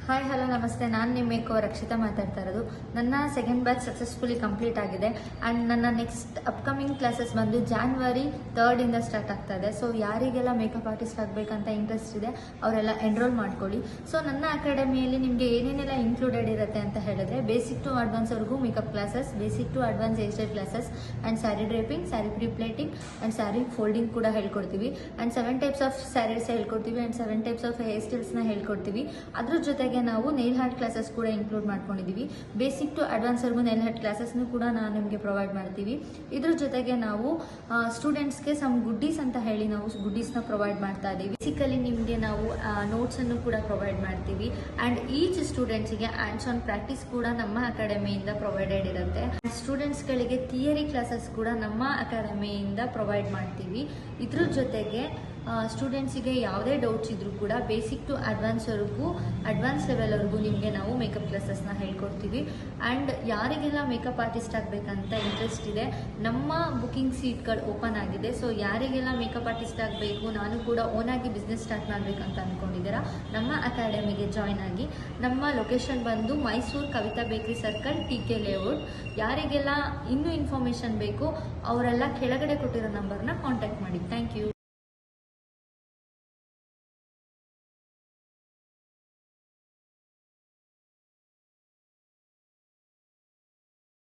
Hi hello ನಮಸ್ತೆ. ನಾನು ನಿಮ್ಮ ರಕ್ಷಿತಾ ಮಾತಾಡ್ತಾ ಇರೋದು. ನನ್ನ ಸೆಕೆಂಡ್ ಬ್ಯಾಚ್ ಸಕ್ಸಸ್ಫುಲಿ ಕಂಪ್ಲೀಟ್ ಆಗಿದೆ ಆ್ಯಂಡ್ ನನ್ನ ನೆಕ್ಸ್ಟ್ ಅಪ್ಕಮಿಂಗ್ ಕ್ಲಾಸಸ್ ಬಂದು January 3 ಸ್ಟಾರ್ಟ್ ಆಗ್ತಾ ಇದೆ. ಸೊ ಯಾರಿಗೆಲ್ಲ ಮೇಕಪ್ ಆರ್ಟಿಸ್ಟ್ ಆಗಬೇಕಂತ ಇಂಟ್ರೆಸ್ಟ್ ಇದೆ ಅವರೆಲ್ಲ ಎನ್ರೋಲ್ ಮಾಡ್ಕೊಳ್ಳಿ. ಸೊ ನನ್ನ ಅಕಾಡೆಮಿಯಲ್ಲಿ ನಿಮಗೆ ಏನೇನೆಲ್ಲ ಇನ್ಕ್ಲೂಡೆಡ್ ಇರುತ್ತೆ ಅಂತ ಹೇಳಿದ್ರೆ, ಬೇಸಿಕ್ ಟು ಅಡ್ವಾನ್ಸ್ವರೆಗೂ makeup classes, basic to advance hair style classes and sari draping, sari prepleating and sari folding ಕೂಡ ಹೇಳ್ಕೊಡ್ತೀವಿ. ಆ್ಯಂಡ್ 7 ಟೈಪ್ಸ್ ಆಫ್ ಸ್ಯಾರೀಸ್ ಹೇಳ್ಕೊಡ್ತೀವಿ ಆ್ಯಂಡ್ 7 ಟೈಪ್ಸ್ ಆಫ್ ಹೇರ್ ಸ್ಟೈಲ್ಸ್ನ ಹೇಳ್ಕೊಡ್ತೀವಿ. ಅದ್ರ ಜೊತೆಗೆ ನಾವು ನೇಲ್ ಆರ್ಟ್ ಕ್ಲಾಸಸ್ ಕೂಡ ಇನ್ಕ್ಲೂಡ್ ಮಾಡ್ಕೊಂಡಿದ್ದೀವಿ. ಬೇಸಿಕ್ ಟು ಅಡ್ವಾನ್ಸ್ ವರ್ಗೂ ನೇಲ್ ಆರ್ಟ್ ಕ್ಲಾಸಸ್ನು ಕೂಡ ನಾವು ನಿಮಗೆ ಪ್ರೊವೈಡ್ ಮಾಡ್ತೀವಿ. ಇದ್ರ ಜೊತೆಗೆ ನಾವು ಸ್ಟೂಡೆಂಟ್ಸ್ಗೆ ಸಮ್ ಗುಡ್ಡೀಸ್ ಅಂತ ಹೇಳಿ ನಾವು ಗುಡ್ಡೀಸ್ನ ಪ್ರೊವೈಡ್ ಮಾಡ್ತಾ ಇದ್ದೀವಿ. ಬೇಸಿಕಲಿ ನಿಮಗೆ ನಾವು ನೋಟ್ಸನ್ನು ಕೂಡ ಪ್ರೊವೈಡ್ ಮಾಡ್ತೀವಿ ಆ್ಯಂಡ್ ಈಚ್ ಸ್ಟೂಡೆಂಟ್ಸ್ಗೆ ಹ್ಯಾಂಡ್ಸ್ ಆನ್ ಪ್ರಾಕ್ಟೀಸ್ ಕೂಡ ನಮ್ಮ ಅಕಾಡೆಮಿಯಿಂದ ಪ್ರೊವೈಡೆಡ್ ಇರುತ್ತೆ. ಸ್ಟೂಡೆಂಟ್ಸ್ಗಳಿಗೆ ಥಿಯರಿ ಕ್ಲಾಸಸ್ ಕೂಡ ನಮ್ಮ ಅಕಾಡೆಮಿಯಿಂದ ಪ್ರೊವೈಡ್ ಮಾಡ್ತೀವಿ. ಇದ್ರ ಜೊತೆಗೆ ಸ್ಟೂಡೆಂಟ್ಸಿಗೆ ಯಾವುದೇ ಡೌಟ್ಸ್ ಇದ್ರೂ ಕೂಡ ಬೇಸಿಕ್ ಟು ಅಡ್ವಾನ್ಸ್ ಲೆವೆಲ್ವರೆಗೂ ನಿಮಗೆ ನಾವು ಮೇಕಪ್ ಕ್ಲಾಸಸ್ನ ಹೇಳ್ಕೊಡ್ತೀವಿ. ಆ್ಯಂಡ್ ಯಾರಿಗೆಲ್ಲ ಮೇಕಪ್ ಆರ್ಟಿಸ್ಟ್ ಆಗಬೇಕಂತ ಇಂಟ್ರೆಸ್ಟ್ ಇದೆ, ನಮ್ಮ ಬುಕಿಂಗ್ ಸೀಟ್ಗಳು ಓಪನ್ ಆಗಿದೆ. ಸೊ ಯಾರಿಗೆಲ್ಲ ಮೇಕಪ್ ಆರ್ಟಿಸ್ಟ್ ಆಗಬೇಕು, ನಾನು ಕೂಡ ಓನಾಗಿ ಬಿಸ್ನೆಸ್ ಸ್ಟಾರ್ಟ್ ಮಾಡಬೇಕಂತ ಅಂದ್ಕೊಂಡಿದ್ದೀರಾ, ನಮ್ಮ ಅಕಾಡೆಮಿಗೆ ಜಾಯ್ನ್ ಆಗಿ. ನಮ್ಮ ಲೊಕೇಶನ್ ಬಂದು ಮೈಸೂರು ಕವಿತಾ ಬೇಕ್ರಿ ಸರ್ಕಲ್, TK ಲೇಔಟ್. ಯಾರಿಗೆಲ್ಲ ಇನ್ನೂ ಇನ್ಫಾರ್ಮೇಷನ್ ಬೇಕು ಅವರೆಲ್ಲ ಕೆಳಗಡೆ ಕೊಟ್ಟಿರೋ ನಂಬರ್ನ ಕಾಂಟ್ಯಾಕ್ಟ್ ಮಾಡಿ. Thank you.